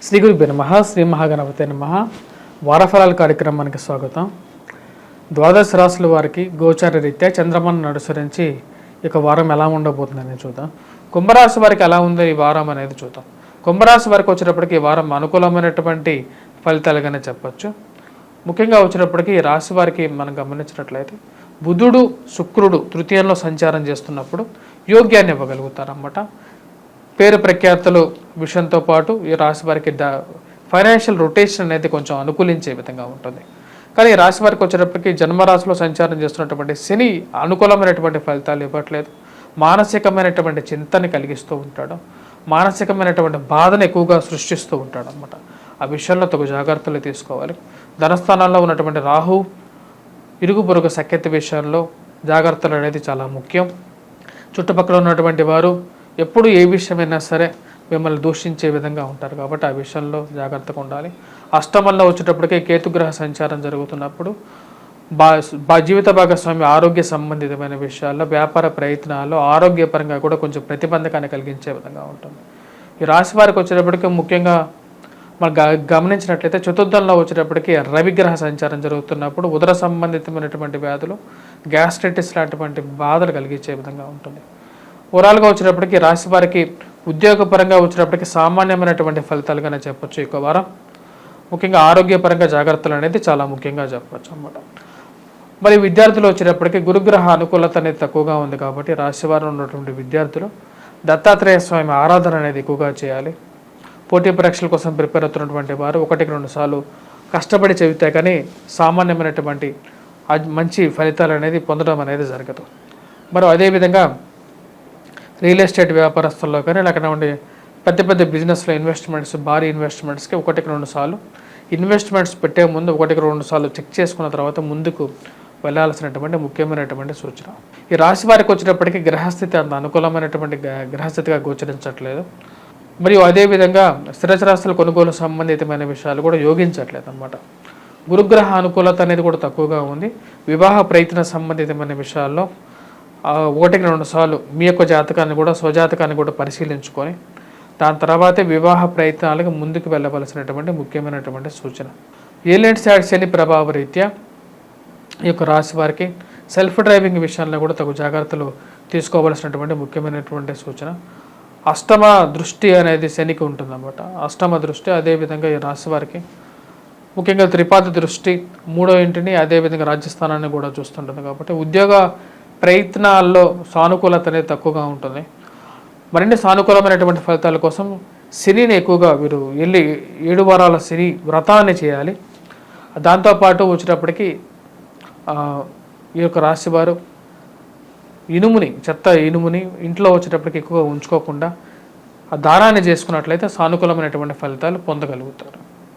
శ్రీ గురుభ్యో నమః. శ్రీ మహాగణపతే నమః. వారఫలాల కార్యక్రమానికి స్వాగతం. ద్వాదశ రాశుల వారికి గోచార రీత్యా చంద్రమాను అనుసరించి ఇక వారం ఎలా ఉండబోతుందని చూద్దాం. కుంభరాశి వారికి ఎలా ఉంది ఈ వారం అనేది చూద్దాం. కుంభరాశి వారికి వచ్చేటప్పటికి ఈ వారం అనుకూలమైనటువంటి ఫలితాలుగానే చెప్పచ్చు. ముఖ్యంగా వచ్చేటప్పటికి ఈ రాశి వారికి మనం గమనించినట్లయితే బుధుడు శుక్రుడు తృతీయంలో సంచారం చేస్తున్నప్పుడు యోగ్యాన్ని ఇవ్వగలుగుతారన్నమాట. పేరు ప్రఖ్యాతులు విషయంతో పాటు ఈ రాశి వారికి ఫైనాన్షియల్ రొటేషన్ అనేది కొంచెం అనుకూలించే విధంగా ఉంటుంది. కానీ ఈ రాశి వారికి వచ్చేటప్పటికి జన్మరాశిలో సంచారం చేస్తున్నటువంటి శని అనుకూలమైనటువంటి ఫలితాలు ఇవ్వట్లేదు. మానసికమైనటువంటి చింతని కలిగిస్తూ ఉంటాడు. మానసికమైనటువంటి బాధను ఎక్కువగా సృష్టిస్తూ ఉంటాడు అన్నమాట. ఆ విషయంలో తగు జాగ్రత్తలు తీసుకోవాలి. ధనస్థానాల్లో ఉన్నటువంటి రాహు ఇరుగు పొరుగు సఖ్యత విషయంలో జాగ్రత్తలు అనేది చాలా ముఖ్యం. చుట్టుపక్కల ఉన్నటువంటి వారు ఎప్పుడు ఏ విషయమైనా సరే మిమ్మల్ని దూషించే విధంగా ఉంటారు కాబట్టి ఆ విషయంలో జాగ్రత్తగా ఉండాలి. అష్టమంలో వచ్చేటప్పటికే కేతుగ్రహ సంచారం జరుగుతున్నప్పుడు జీవిత భాగస్వామి ఆరోగ్య సంబంధితమైన విషయాల్లో వ్యాపార ప్రయత్నాల్లో ఆరోగ్యపరంగా కూడా కొంచెం ప్రతిబంధకాన్ని కలిగించే విధంగా ఉంటుంది. ఈ రాశి వారికి వచ్చేటప్పటికి ముఖ్యంగా మనం గమనించినట్లయితే చతుర్థంలో వచ్చేటప్పటికి రవిగ్రహ సంచారం జరుగుతున్నప్పుడు ఉదర సంబంధితమైనటువంటి వ్యాధులు గ్యాస్ట్రైటిస్ లాంటి బాధలు కలిగించే విధంగా ఉంటుంది. ఓవరాల్గా వచ్చేటప్పటికి రాశి వారికి ఉద్యోగపరంగా వచ్చేటప్పటికి సామాన్యమైనటువంటి ఫలితాలుగానే చెప్పొచ్చు. ఈ వారం ముఖ్యంగా ఆరోగ్యపరంగా జాగ్రత్తలు అనేది చాలా ముఖ్యంగా చెప్పొచ్చు అన్నమాట. మరి విద్యార్థులు వచ్చేటప్పటికి గురుగ్రహ అనుకూలత అనేది తక్కువగా ఉంది కాబట్టి రాశివారం ఉన్నటువంటి విద్యార్థులు దత్తాత్రేయ స్వామి ఆరాధన అనేది ఎక్కువగా చేయాలి. పోటీ పరీక్షల కోసం ప్రిపేర్ అవుతున్నటువంటి వారు 1-2 సార్లు కష్టపడి చదివితే కానీ సామాన్యమైనటువంటి మంచి ఫలితాలు అనేది పొందడం అనేది జరగదు. మరి అదేవిధంగా రియల్ ఎస్టేట్ వ్యాపారస్తుల్లో కానీ లేకపోతే పెద్ద పెద్ద బిజినెస్లో ఇన్వెస్ట్మెంట్స్ భారీ ఇన్వెస్ట్మెంట్స్కి 1-2 సార్లు ఇన్వెస్ట్మెంట్స్ పెట్టే ముందు 1-2 సార్లు చెక్ చేసుకున్న తర్వాత ముందుకు వెళ్ళాల్సినటువంటి ముఖ్యమైనటువంటి సూచన. ఈ రాశి వారికి వచ్చేటప్పటికి గ్రహస్థితి అంత అనుకూలమైనటువంటి గ్రహస్థితిగా గోచరించట్లేదు. మరియు అదేవిధంగా స్థిరచరాస్తుల కొనుగోలు సంబంధితమైన విషయాలు కూడా యోగించట్లేదు అన్నమాట. గురుగ్రహ అనుకూలత అనేది కూడా తక్కువగా ఉంది. వివాహ ప్రయత్న సంబంధితమైన విషయాల్లో 1-2 సార్లు మీ యొక్క జాతకాన్ని కూడా స్వజాతకాన్ని కూడా పరిశీలించుకొని దాని తర్వాతే వివాహ ప్రయత్నాలకు ముందుకు వెళ్ళవలసినటువంటి ముఖ్యమైనటువంటి సూచన. ఏలియట్ సైడ్ శని ప్రభావ రీత్యా ఈ యొక్క రాశి వారికి సెల్ఫ్ డ్రైవింగ్ విషయంలో కూడా తగు జాగ్రత్తలు తీసుకోవలసినటువంటి ముఖ్యమైనటువంటి సూచన. అష్టమ దృష్టి అనేది శనికి ఉంటుందన్నమాట. అష్టమ దృష్టి అదేవిధంగా ఈ రాశి వారికి ముఖ్యంగా త్రిపాద దృష్టి 3వ ఇంటిని అదేవిధంగా రాజ్యస్థానాన్ని కూడా చూస్తుంటుంది కాబట్టి ఉద్యోగ ప్రయత్నాల్లో సానుకూలత అనేది తక్కువగా ఉంటుంది. మరిన్ని సానుకూలమైనటువంటి ఫలితాల కోసం శనిని ఎక్కువగా వీరు వెళ్ళి 7 వారాల శని వ్రతాన్ని చేయాలి. దాంతోపాటు వచ్చేటప్పటికి ఈ యొక్క రాశివారు చెత్త ఇనుముని ఇంట్లో వచ్చేటప్పటికి ఎక్కువగా ఉంచుకోకుండా ఆ దానాన్ని చేసుకున్నట్లయితే సానుకూలమైనటువంటి ఫలితాలు పొందగలుగుతారు.